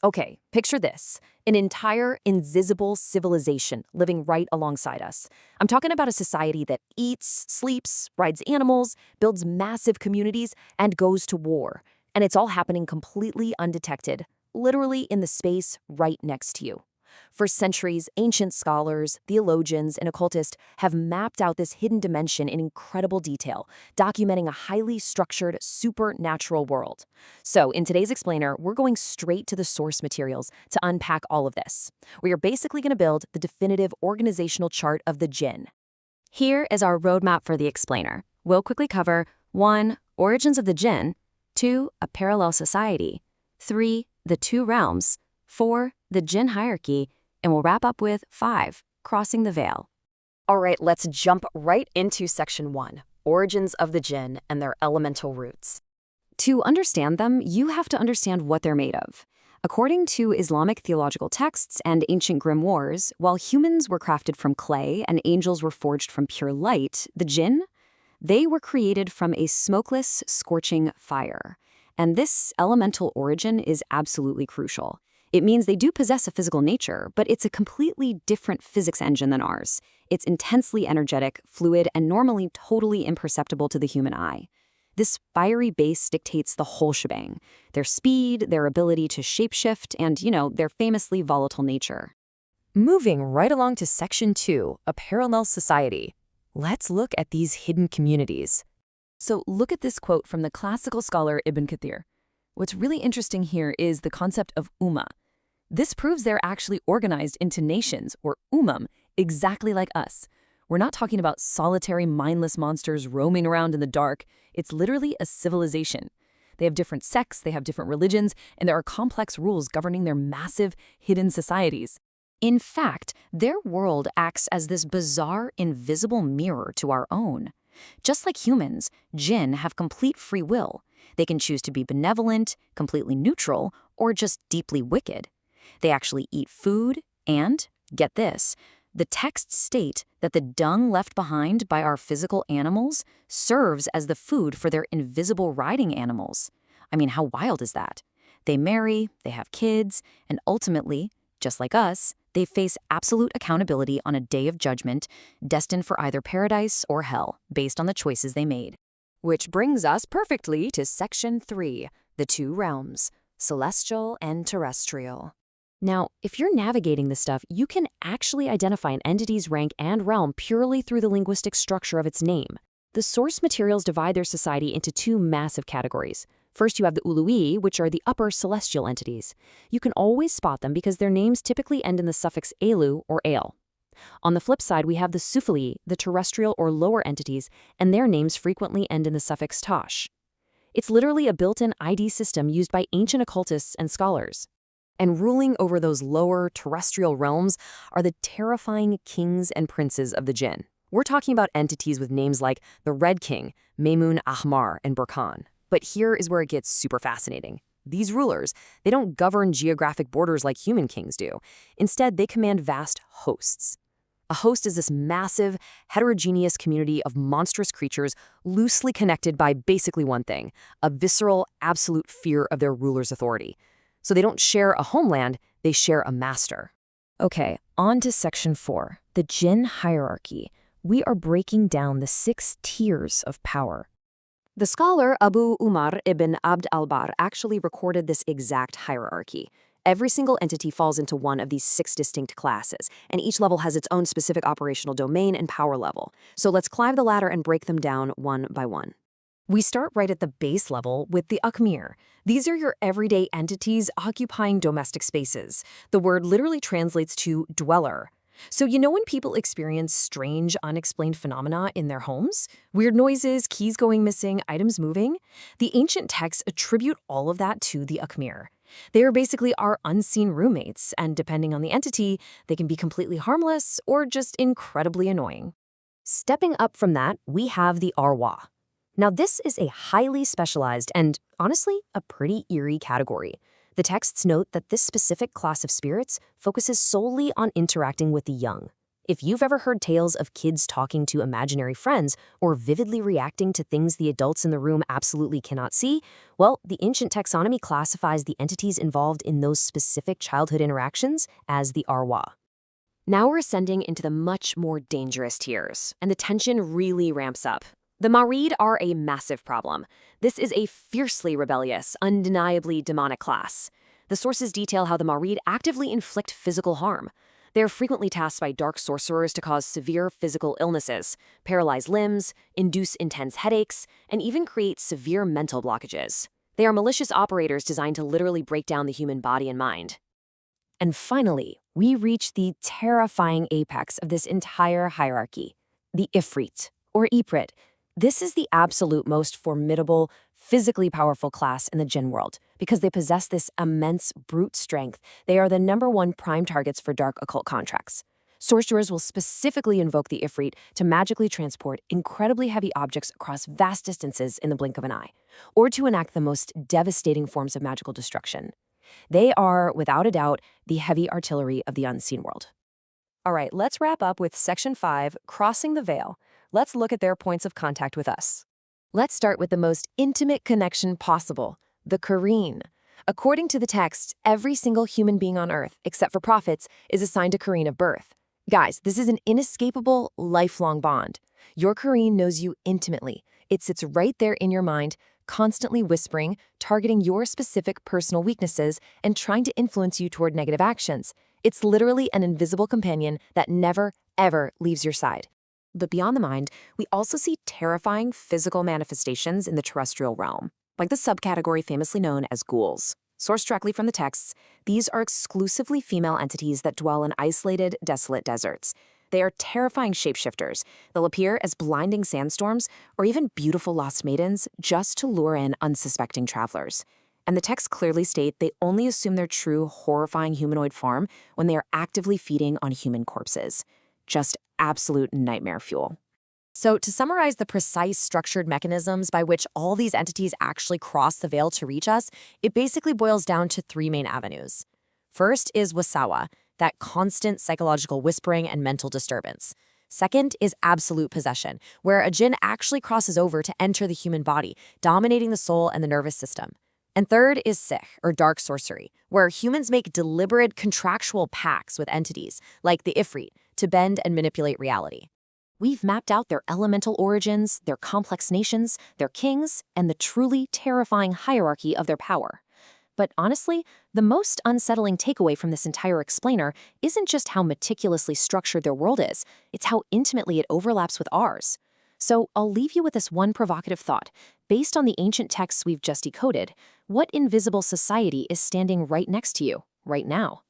Okay, picture this. An entire invisible civilization living right alongside us. I'm talking about a society that eats, sleeps, rides animals, builds massive communities, and goes to war. And it's all happening completely undetected, literally in the space right next to you. For centuries, ancient scholars, theologians, and occultists have mapped out this hidden dimension in incredible detail, documenting a highly structured, supernatural world. So, in today's explainer, we're going straight to the source materials to unpack all of this. We are basically going to build the definitive organizational chart of the Jinn. Here is our roadmap for the explainer. We'll quickly cover 1. Origins of the Jinn, 2. A parallel society, 3. The two realms, 4. The Jinn hierarchy, and we'll wrap up with 5. Crossing the veil. All right, let's jump right into section 1, origins of the Jinn and their elemental roots. To understand them, you have to understand what they're made of. According to Islamic theological texts and ancient grimoires, while humans were crafted from clay and angels were forged from pure light, the Jinn, they were created from a smokeless, scorching fire. And this elemental origin is absolutely crucial. It means they do possess a physical nature, but it's a completely different physics engine than ours. It's intensely energetic, fluid, and normally totally imperceptible to the human eye. This fiery base dictates the whole shebang: their speed, their ability to shapeshift, and, their famously volatile nature. Moving right along to section 2, a parallel society. Let's look at these hidden communities. So look at this quote from the classical scholar Ibn Kathir. What's really interesting here is the concept of ummah. This proves they're actually organized into nations, or exactly like us. We're not talking about solitary, mindless monsters roaming around in the dark. It's literally a civilization. They have different sects, they have different religions, and there are complex rules governing their massive, hidden societies. In fact, their world acts as this bizarre, invisible mirror to our own. Just like humans, Jinn have complete free will. They can choose to be benevolent, completely neutral, or just deeply wicked. They actually eat food, and, get this, the texts state that the dung left behind by our physical animals serves as the food for their invisible riding animals. I mean, how wild is that? They marry, they have kids, and ultimately, just like us, they face absolute accountability on a day of judgment, destined for either paradise or hell, based on the choices they made. Which brings us perfectly to section 3, the two realms, celestial and terrestrial. Now, if you're navigating this stuff, you can actually identify an entity's rank and realm purely through the linguistic structure of its name. The source materials divide their society into two massive categories. First, you have the Ului, which are the upper celestial entities. You can always spot them because their names typically end in the suffix elu or ale. On the flip side, we have the Sufli, the terrestrial or lower entities, and their names frequently end in the suffix tash. It's literally a built-in ID system used by ancient occultists and scholars. And ruling over those lower terrestrial realms are the terrifying kings and princes of the Jinn. We're talking about entities with names like the Red King, Maymun Ahmar, and Burkhan. But here is where it gets super fascinating. These rulers, they don't govern geographic borders like human kings do. Instead, they command vast hosts. A host is this massive, heterogeneous community of monstrous creatures loosely connected by basically one thing: a visceral, absolute fear of their ruler's authority. So they don't share a homeland, they share a master. Okay, on to section 4, the Jinn hierarchy. We are breaking down the 6 tiers of power. The scholar Abu Umar ibn Abd al-Barr actually recorded this exact hierarchy. Every single entity falls into one of these 6 distinct classes, and each level has its own specific operational domain and power level. So let's climb the ladder and break them down one by one. We start right at the base level with the Akmir. These are your everyday entities occupying domestic spaces. The word literally translates to dweller. So when people experience strange, unexplained phenomena in their homes? Weird noises, keys going missing, items moving? The ancient texts attribute all of that to the Akmir. They are basically our unseen roommates, and depending on the entity, they can be completely harmless or just incredibly annoying. Stepping up from that, we have the Arwah. Now, this is a highly specialized and, honestly, a pretty eerie category. The texts note that this specific class of spirits focuses solely on interacting with the young. If you've ever heard tales of kids talking to imaginary friends or vividly reacting to things the adults in the room absolutely cannot see, well, the ancient taxonomy classifies the entities involved in those specific childhood interactions as the arwah. Now we're ascending into the much more dangerous tiers, and the tension really ramps up. The Marid are a massive problem. This is a fiercely rebellious, undeniably demonic class. The sources detail how the Marid actively inflict physical harm. They are frequently tasked by dark sorcerers to cause severe physical illnesses, paralyze limbs, induce intense headaches, and even create severe mental blockages. They are malicious operators designed to literally break down the human body and mind. And finally, we reach the terrifying apex of this entire hierarchy, the Ifrit, or Iprit. This is the absolute most formidable, physically powerful class in the Jinn world. Because they possess this immense brute strength, they are the #1 prime targets for dark occult contracts. Sorcerers will specifically invoke the Ifrit to magically transport incredibly heavy objects across vast distances in the blink of an eye, or to enact the most devastating forms of magical destruction. They are, without a doubt, the heavy artillery of the unseen world. All right, let's wrap up with Section 5, Crossing the Veil. Let's look at their points of contact with us. Let's start with the most intimate connection possible, the Kareen. According to the text, every single human being on Earth, except for prophets, is assigned a Kareen of birth. Guys, this is an inescapable, lifelong bond. Your Kareen knows you intimately. It sits right there in your mind, constantly whispering, targeting your specific personal weaknesses, and trying to influence you toward negative actions. It's literally an invisible companion that never, ever leaves your side. But beyond the mind, we also see terrifying physical manifestations in the terrestrial realm, like the subcategory famously known as ghouls. Sourced directly from the texts, these are exclusively female entities that dwell in isolated, desolate deserts. They are terrifying shapeshifters. They'll appear as blinding sandstorms or even beautiful lost maidens just to lure in unsuspecting travelers. And the texts clearly state they only assume their true, horrifying humanoid form when they are actively feeding on human corpses. Just absolute nightmare fuel. So to summarize the precise structured mechanisms by which all these entities actually cross the veil to reach us, it basically boils down to 3 main avenues. First is wasawa, that constant psychological whispering and mental disturbance. Second is absolute possession, where a jinn actually crosses over to enter the human body, dominating the soul and the nervous system. And third is sihr, or dark sorcery, where humans make deliberate contractual pacts with entities, like the Ifrit, to bend and manipulate reality. We've mapped out their elemental origins, their complex nations, their kings, and the truly terrifying hierarchy of their power. But honestly, the most unsettling takeaway from this entire explainer isn't just how meticulously structured their world is, it's how intimately it overlaps with ours. So I'll leave you with this one provocative thought. Based on the ancient texts we've just decoded, what invisible society is standing right next to you, right now?